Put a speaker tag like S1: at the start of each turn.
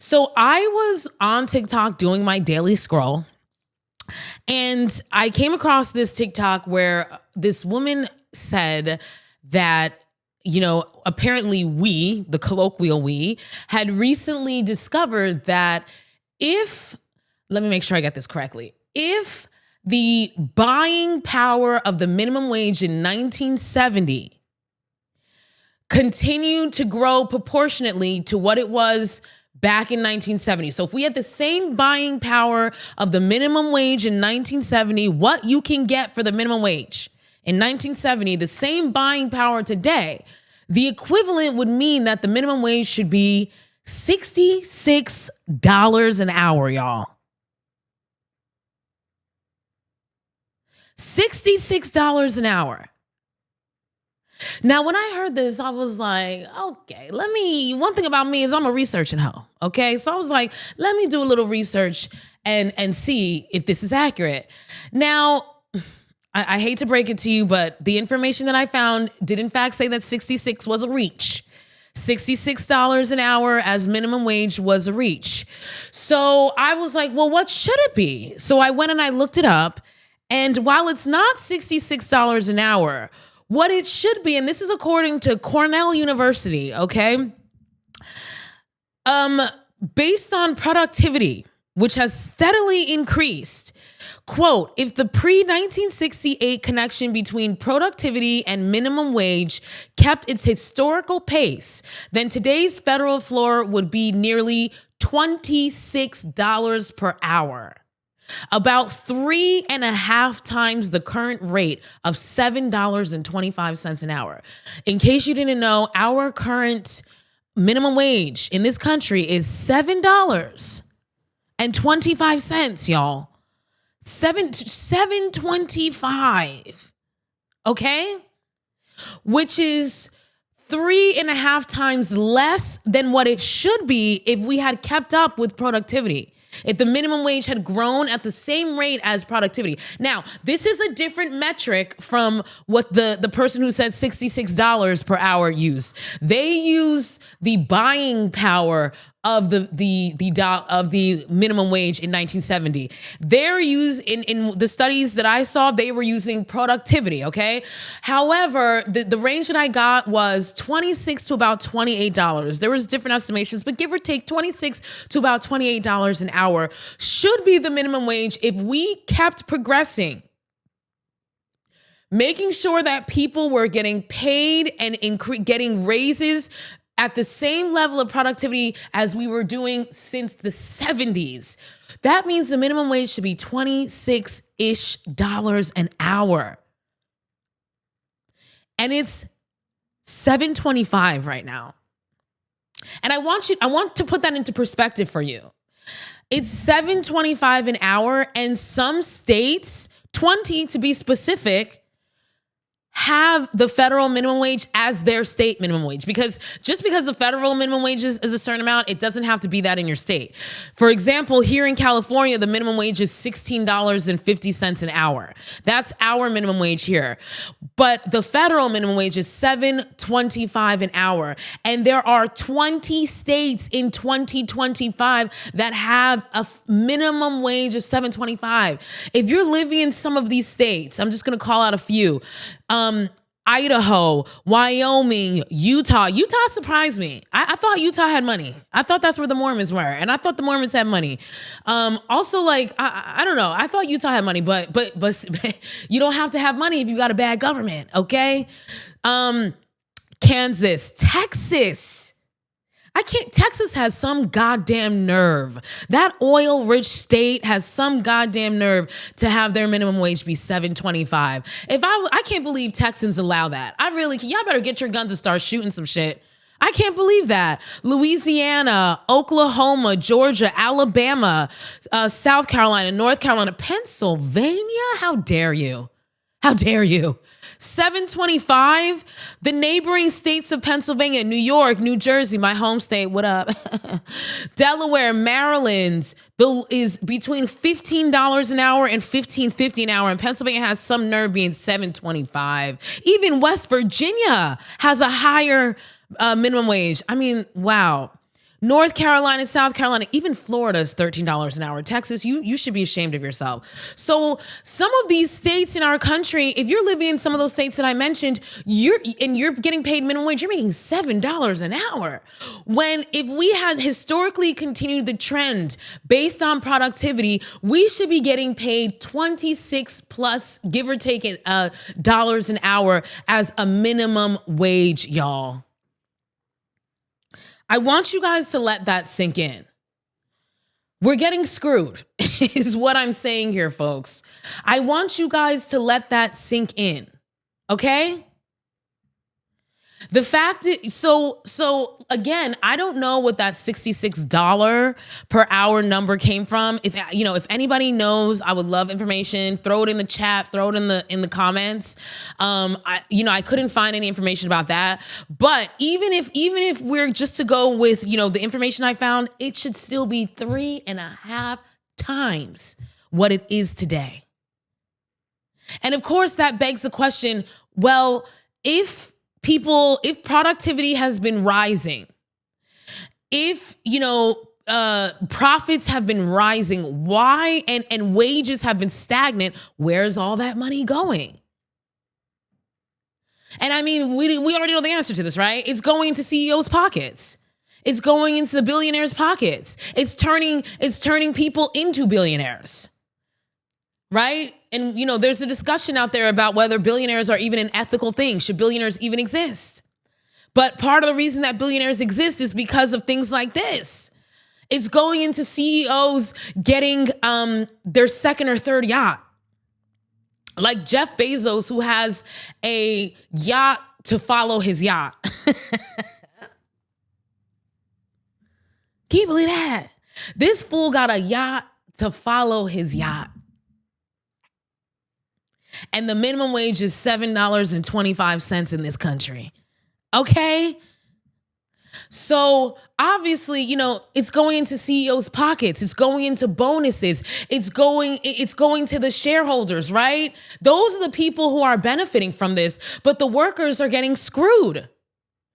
S1: So I was on TikTok doing my daily scroll, and I came across this TikTok where this woman said that, apparently we, the colloquial we, had recently discovered that let me make sure I get this correctly, if the buying power of the minimum wage in 1970 continued to grow proportionately to what it was back in 1970. So if we had the same buying power of the minimum wage in 1970, what you can get for the minimum wage in 1970, the same buying power today, the equivalent would mean that the minimum wage should be $66 an hour, y'all. $66 an hour. Now, when I heard this, I was like, okay, one thing about me is I'm a researching hoe, okay? So I was like, let me do a little research and see if this is accurate. Now, I hate to break it to you, but the information that I found did in fact say that 66 was a reach. $66 an hour as minimum wage was a reach. So I was like, well, what should it be? So I went and I looked it up. And while it's not $66 an hour, what it should be, and this is according to Cornell University, okay? Based on productivity, which has steadily increased, quote, if the pre-1968 connection between productivity and minimum wage kept its historical pace, then today's federal floor would be nearly $26 per hour. About 3.5 times the current rate of $7.25 an hour. In case you didn't know, our current minimum wage in this country is $7.25, y'all. $7.25. Okay? Which is 3.5 times less than what it should be if we had kept up with productivity. If the minimum wage had grown at the same rate as productivity. Now, this is a different metric from what the person who said $66 per hour used. They use the buying power of the minimum wage in 1970. They're in the studies that I saw, they were using productivity, okay? However, the range that I got was $26 to about $28. There was different estimations, but give or take $26 to about $28 an hour should be the minimum wage if we kept progressing. Making sure that people were getting paid and getting raises at the same level of productivity as we were doing since the 70s. That means the minimum wage should be $26-ish an hour. And it's $7.25 right now. And I want to put that into perspective for you. It's $7.25 an hour, and some states, 20 to be specific, have the federal minimum wage as their state minimum wage. Because just because the federal minimum wage is a certain amount, it doesn't have to be that in your state. For example, here in California, the minimum wage is $16.50 an hour. That's our minimum wage here. But the federal minimum wage is $7.25 an hour. And there are 20 states in 2025 that have a minimum wage of $7.25. If you're living in some of these states, I'm just going to call out a few. Idaho, Wyoming, Utah. Utah surprised me. I thought Utah had money. I thought that's where the Mormons were. And I thought the Mormons had money. Also, like, I don't know. I thought Utah had money, but you don't have to have money if you got a bad government. Okay. Kansas, Texas. Texas has some goddamn nerve. That oil-rich state has some goddamn nerve to have their minimum wage be $7.25. I can't believe Texans allow that. Y'all better get your guns and start shooting some shit. I can't believe that. Louisiana, Oklahoma, Georgia, Alabama, South Carolina, North Carolina, Pennsylvania. How dare you? How dare you? $7.25. The neighboring states of Pennsylvania, New York, New Jersey, my home state, what up? Delaware, Maryland, is between $15 an hour and $15.50 an hour. And Pennsylvania has some nerve being $7.25. Even West Virginia has a higher minimum wage. I mean, wow. North Carolina, South Carolina, even Florida is $13 an hour. Texas, you should be ashamed of yourself. So some of these states in our country, if you're living in some of those states that I mentioned, you're getting paid minimum wage, you're making $7 an hour. When if we had historically continued the trend based on productivity, we should be getting paid 26 plus, give or take, dollars an hour as a minimum wage, y'all. I want you guys to let that sink in. We're getting screwed, is what I'm saying here, folks. I want you guys to let that sink in, okay? The fact that, so again, I don't know what that $66 per hour number came from. If anybody knows, I would love information. Throw it in the chat, throw it in the comments. I couldn't find any information about that. But even if we're just to go with, the information I found, it should still be 3.5 times what it is today. And of course, that begs the question, well, if productivity has been rising, if, profits have been rising, why, and wages have been stagnant, where's all that money going? And I mean, we already know the answer to this, right? It's going into CEOs' pockets. It's going into the billionaires' pockets. It's turning people into billionaires, right? And, there's a discussion out there about whether billionaires are even an ethical thing. Should billionaires even exist? But part of the reason that billionaires exist is because of things like this. It's going into CEOs getting their second or third yacht. Like Jeff Bezos, who has a yacht to follow his yacht. Can you believe that? This fool got a yacht to follow his yacht. And the minimum wage is $7.25 in this country. Okay? So obviously, it's going into CEOs' pockets. It's going into bonuses. It's going to the shareholders, right? Those are the people who are benefiting from this, but the workers are getting screwed.